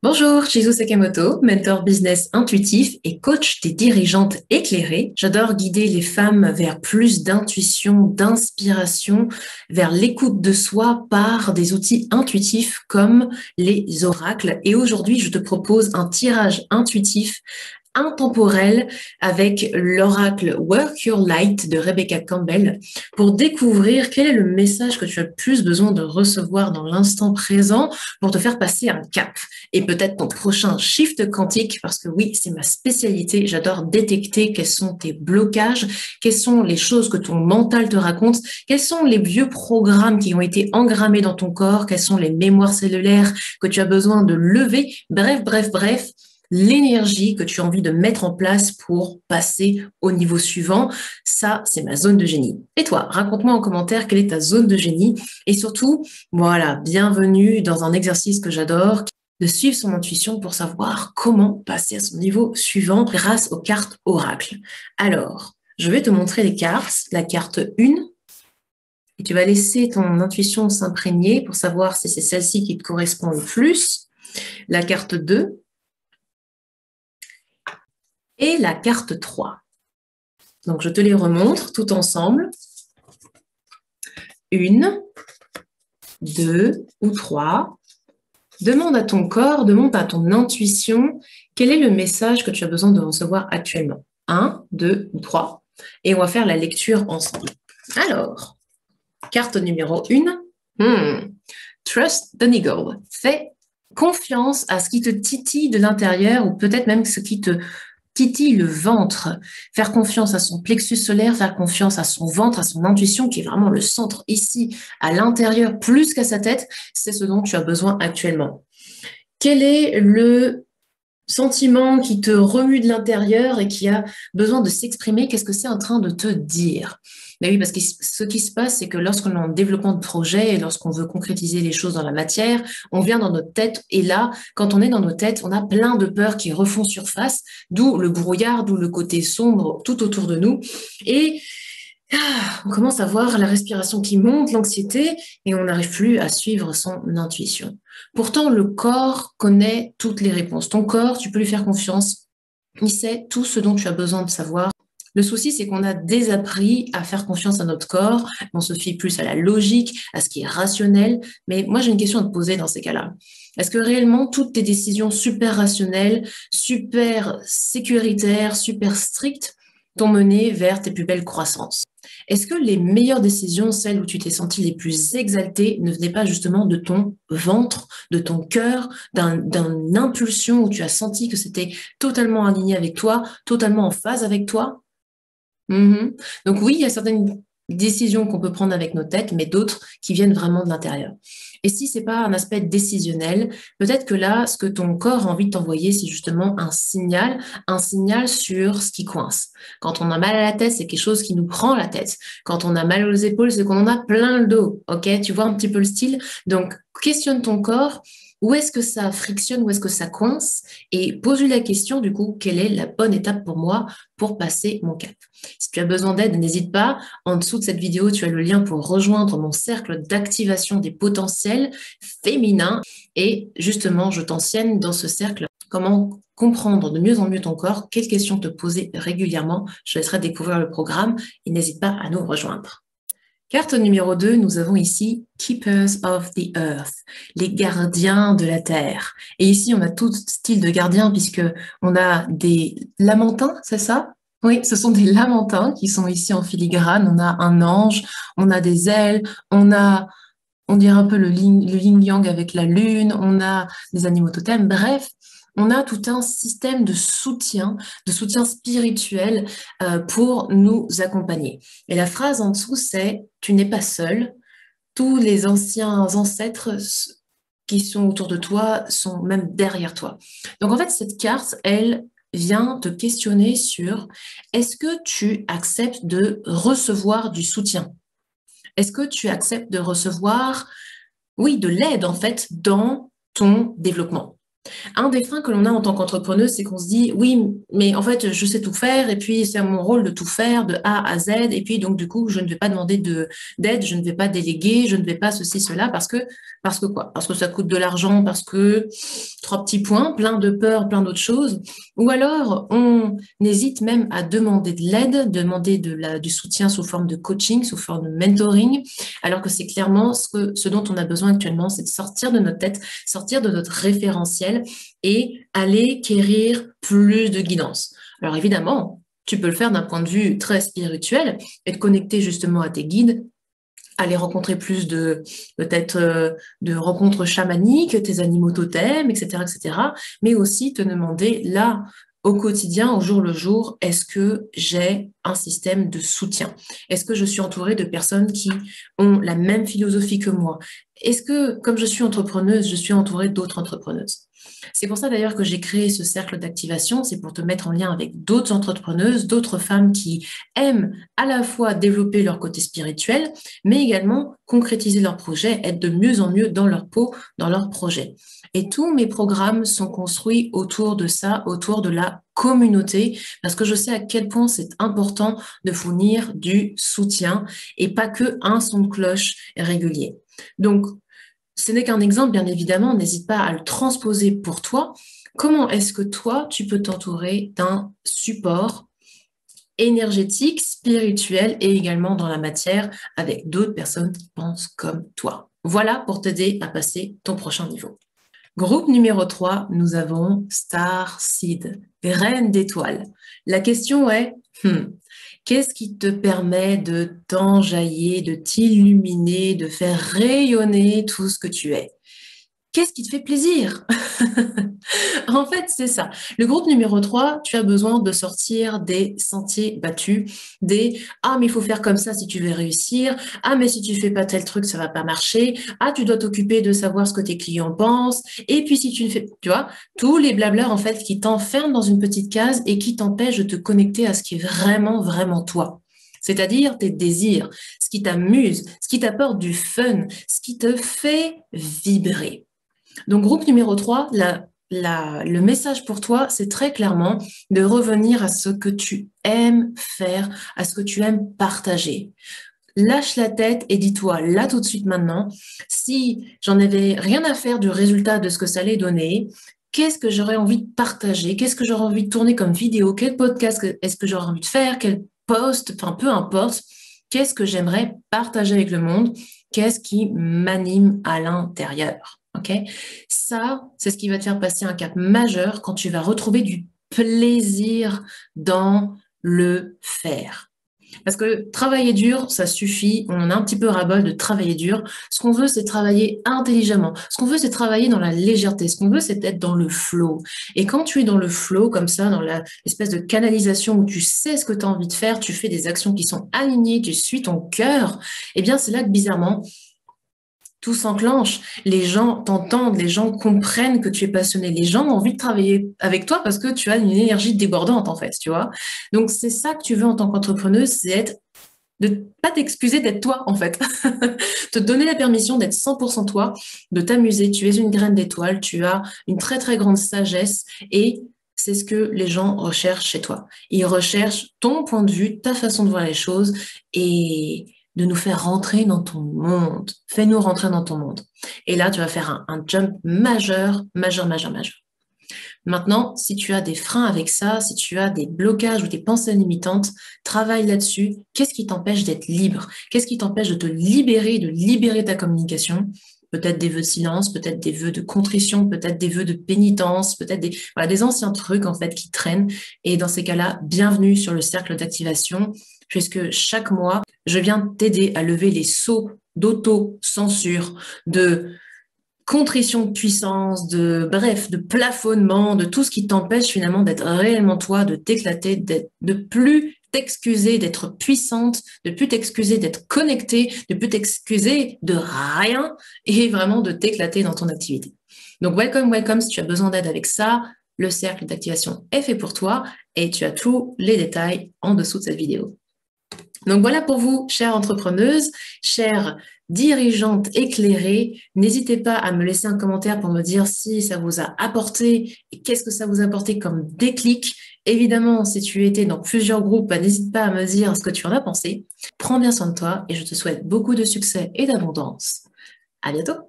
Bonjour, Shizu Sakamoto, mentor business intuitif et coach des dirigeantes éclairées. J'adore guider les femmes vers plus d'intuition, d'inspiration, vers l'écoute de soi par des outils intuitifs comme les oracles. Et aujourd'hui, je te propose un tirage intuitif intemporel avec l'oracle Work Your Light de Rebecca Campbell pour découvrir quel est le message que tu as le plus besoin de recevoir dans l'instant présent pour te faire passer un cap et peut-être ton prochain shift quantique parce que oui, c'est ma spécialité. J'adore détecter quels sont tes blocages, quelles sont les choses que ton mental te raconte, quels sont les vieux programmes qui ont été engrammés dans ton corps, quelles sont les mémoires cellulaires que tu as besoin de lever. Bref, l'énergie que tu as envie de mettre en place pour passer au niveau suivant. Ça, c'est ma zone de génie. Et toi, raconte-moi en commentaire quelle est ta zone de génie. Et surtout, voilà, bienvenue dans un exercice que j'adore, de suivre son intuition pour savoir comment passer à son niveau suivant grâce aux cartes oracle. Alors, je vais te montrer les cartes. La carte 1, et tu vas laisser ton intuition s'imprégner pour savoir si c'est celle-ci qui te correspond le plus. La carte 2, et la carte 3. Donc, je te les remontre tout ensemble. 1, 2 ou 3. Demande à ton corps, demande à ton intuition quel est le message que tu as besoin de recevoir actuellement. 1, 2 ou 3. Et on va faire la lecture ensemble. Alors, carte numéro 1. Trust the niggle. Fais confiance à ce qui te titille de l'intérieur ou peut-être même ce qui te titille le ventre, faire confiance à son plexus solaire, faire confiance à son ventre, à son intuition qui est vraiment le centre ici, à l'intérieur, plus qu'à sa tête, c'est ce dont tu as besoin actuellement. Quel est le sentiment qui te remue de l'intérieur et qui a besoin de s'exprimer? Qu'est-ce que c'est en train de te dire? Mais oui, parce que ce qui se passe, c'est que lorsqu'on est en développement de projet et lorsqu'on veut concrétiser les choses dans la matière, on vient dans notre tête et là, quand on est dans nos têtes, on a plein de peurs qui refont surface, d'où le brouillard, d'où le côté sombre tout autour de nous. Et on commence à voir la respiration qui monte, l'anxiété, et on n'arrive plus à suivre son intuition. Pourtant, le corps connaît toutes les réponses. Ton corps, tu peux lui faire confiance. Il sait tout ce dont tu as besoin de savoir. Le souci, c'est qu'on a désappris à faire confiance à notre corps. On se fie plus à la logique, à ce qui est rationnel. Mais moi, j'ai une question à te poser dans ces cas-là. Est-ce que réellement toutes tes décisions super rationnelles, super sécuritaires, super strictes t'ont mené vers tes plus belles croissances? Est-ce que les meilleures décisions, celles où tu t'es senti les plus exaltées, ne venaient pas justement de ton ventre, de ton cœur, d'une impulsion où tu as senti que c'était totalement aligné avec toi, totalement en phase avec toi? Mhm. Donc oui, il y a certaines décisions qu'on peut prendre avec nos têtes, mais d'autres qui viennent vraiment de l'intérieur. Et si c'est pas un aspect décisionnel, peut-être que là, ce que ton corps a envie de t'envoyer, c'est justement un signal sur ce qui coince. Quand on a mal à la tête, c'est quelque chose qui nous prend la tête. Quand on a mal aux épaules, c'est qu'on en a plein le dos. Ok, tu vois un petit peu le style. Donc questionne ton corps. Où est-ce que ça frictionne, où est-ce que ça coince? Et pose-lui la question, du coup, quelle est la bonne étape pour moi pour passer mon cap? Si tu as besoin d'aide, n'hésite pas. En dessous de cette vidéo, tu as le lien pour rejoindre mon cercle d'activation des potentiels féminins. Et justement, je t'enseigne dans ce cercle comment comprendre de mieux en mieux ton corps, quelles questions te poser régulièrement. Je te laisserai découvrir le programme et n'hésite pas à nous rejoindre. Carte numéro 2, nous avons ici Keepers of the Earth, les gardiens de la terre. Et ici, on a tout style de gardiens puisque on a des lamentins, c'est ça? Oui, ce sont des lamentins qui sont ici en filigrane. On a un ange, on a des ailes, on dirait un peu le yin-yang avec la lune, on a des animaux totems. Bref, on a tout un système de soutien spirituel pour nous accompagner. Et la phrase en dessous, c'est tu n'es pas seul. Tous les anciens ancêtres qui sont autour de toi sont même derrière toi. Donc en fait, cette carte, elle vient te questionner sur est-ce que tu acceptes de recevoir du soutien? Est-ce que tu acceptes de recevoir, oui, de l'aide en fait dans ton développement? Un des freins que l'on a en tant qu'entrepreneuse, c'est qu'on se dit, oui, mais en fait, je sais tout faire, et puis c'est mon rôle de tout faire, de A à Z, et puis donc du coup, je ne vais pas demander d'aide, je ne vais pas déléguer, je ne vais pas ceci, cela, parce que quoi? Parce que ça coûte de l'argent, parce que trois petits points, plein de peurs, plein d'autres choses. Ou alors, on hésite même à demander de l'aide, demander du soutien sous forme de coaching, sous forme de mentoring, alors que c'est clairement ce dont on a besoin actuellement, c'est de sortir de notre tête, sortir de notre référentiel et aller quérir plus de guidance. Alors évidemment, tu peux le faire d'un point de vue très spirituel, être connecté justement à tes guides, aller rencontrer plus de peut-être de rencontres chamaniques, tes animaux totems, etc., etc., mais aussi te demander là au quotidien, au jour le jour, est-ce que j'ai un système de soutien? Est-ce que je suis entourée de personnes qui ont la même philosophie que moi? Est-ce que, comme je suis entrepreneuse, je suis entourée d'autres entrepreneuses? C'est pour ça d'ailleurs que j'ai créé ce cercle d'activation, c'est pour te mettre en lien avec d'autres entrepreneuses, d'autres femmes qui aiment à la fois développer leur côté spirituel, mais également concrétiser leurs projets, être de mieux en mieux dans leur peau, dans leurs projets. Et tous mes programmes sont construits autour de ça, autour de la communauté, parce que je sais à quel point c'est important de fournir du soutien et pas que un son de cloche régulier. Donc, ce n'est qu'un exemple, bien évidemment, n'hésite pas à le transposer pour toi. Comment est-ce que toi, tu peux t'entourer d'un support énergétique, spirituel et également dans la matière avec d'autres personnes qui pensent comme toi? Voilà pour t'aider à passer ton prochain niveau. Groupe numéro 3, nous avons Star Seed, graines d'étoiles. La question est, qu'est-ce qui te permet de t'enjailler, de t'illuminer, de faire rayonner tout ce que tu es? Qu'est-ce qui te fait plaisir? En fait, c'est ça. Le groupe numéro 3, tu as besoin de sortir des sentiers battus, des «Ah, mais il faut faire comme ça si tu veux réussir. Ah, mais si tu fais pas tel truc, ça va pas marcher. Ah, tu dois t'occuper de savoir ce que tes clients pensent. Et puis si tu ne fais...» Tu vois, tous les blablas, en fait, qui t'enferment dans une petite case et qui t'empêchent de te connecter à ce qui est vraiment, vraiment toi. C'est-à-dire tes désirs, ce qui t'amuse, ce qui t'apporte du fun, ce qui te fait vibrer. Donc, groupe numéro 3, le message pour toi, c'est très clairement de revenir à ce que tu aimes faire, à ce que tu aimes partager. Lâche la tête et dis-toi là tout de suite maintenant, si j'en avais rien à faire du résultat de ce que ça allait donner, qu'est-ce que j'aurais envie de partager? Qu'est-ce que j'aurais envie de tourner comme vidéo? Quel podcast est-ce que j'aurais envie de faire? Quel post? Enfin, peu importe. Qu'est-ce que j'aimerais partager avec le monde? Qu'est-ce qui m'anime à l'intérieur? Ok? Ça, c'est ce qui va te faire passer un cap majeur quand tu vas retrouver du plaisir dans le faire. Parce que travailler dur, ça suffit. On en a un petit peu ras-bol de travailler dur. Ce qu'on veut, c'est travailler intelligemment. Ce qu'on veut, c'est travailler dans la légèreté. Ce qu'on veut, c'est être dans le flow. Et quand tu es dans le flow, comme ça, dans l'espèce de canalisation où tu sais ce que tu as envie de faire, tu fais des actions qui sont alignées, tu suis ton cœur, eh bien, c'est là que bizarrement, tout s'enclenche, les gens t'entendent, les gens comprennent que tu es passionné, les gens ont envie de travailler avec toi parce que tu as une énergie débordante en fait, tu vois. Donc c'est ça que tu veux en tant qu'entrepreneuse, c'est de pas t'excuser d'être toi en fait, te donner la permission d'être 100% toi, de t'amuser, tu es une graine d'étoile, tu as une très très grande sagesse et c'est ce que les gens recherchent chez toi. Ils recherchent ton point de vue, ta façon de voir les choses et de nous faire rentrer dans ton monde. Fais-nous rentrer dans ton monde. Et là, tu vas faire un jump majeur, majeur, majeur, majeur. Maintenant, si tu as des freins avec ça, si tu as des blocages ou des pensées limitantes, travaille là-dessus. Qu'est-ce qui t'empêche d'être libre? Qu'est-ce qui t'empêche de te libérer, de libérer ta communication? Peut-être des vœux de silence, peut-être des vœux de contrition, peut-être des vœux de pénitence, peut-être des anciens trucs en fait qui traînent. Et dans ces cas-là, bienvenue sur le cercle d'activation, puisque chaque mois, je viens t'aider à lever les sceaux d'auto-censure, de contrition de puissance, bref, de plafonnement, de tout ce qui t'empêche finalement d'être réellement toi, de t'éclater, de plus t'excuser d'être puissante, de plus t'excuser d'être connectée, de plus t'excuser de rien et vraiment de t'éclater dans ton activité. Donc, welcome, welcome, si tu as besoin d'aide avec ça, le cercle d'activation est fait pour toi et tu as tous les détails en dessous de cette vidéo. Donc voilà pour vous, chères entrepreneuses, chères dirigeante éclairée. N'hésitez pas à me laisser un commentaire pour me dire si ça vous a apporté et qu'est-ce que ça vous a apporté comme déclic. Évidemment, si tu étais dans plusieurs groupes, n'hésite pas à me dire ce que tu en as pensé. Prends bien soin de toi et je te souhaite beaucoup de succès et d'abondance. À bientôt!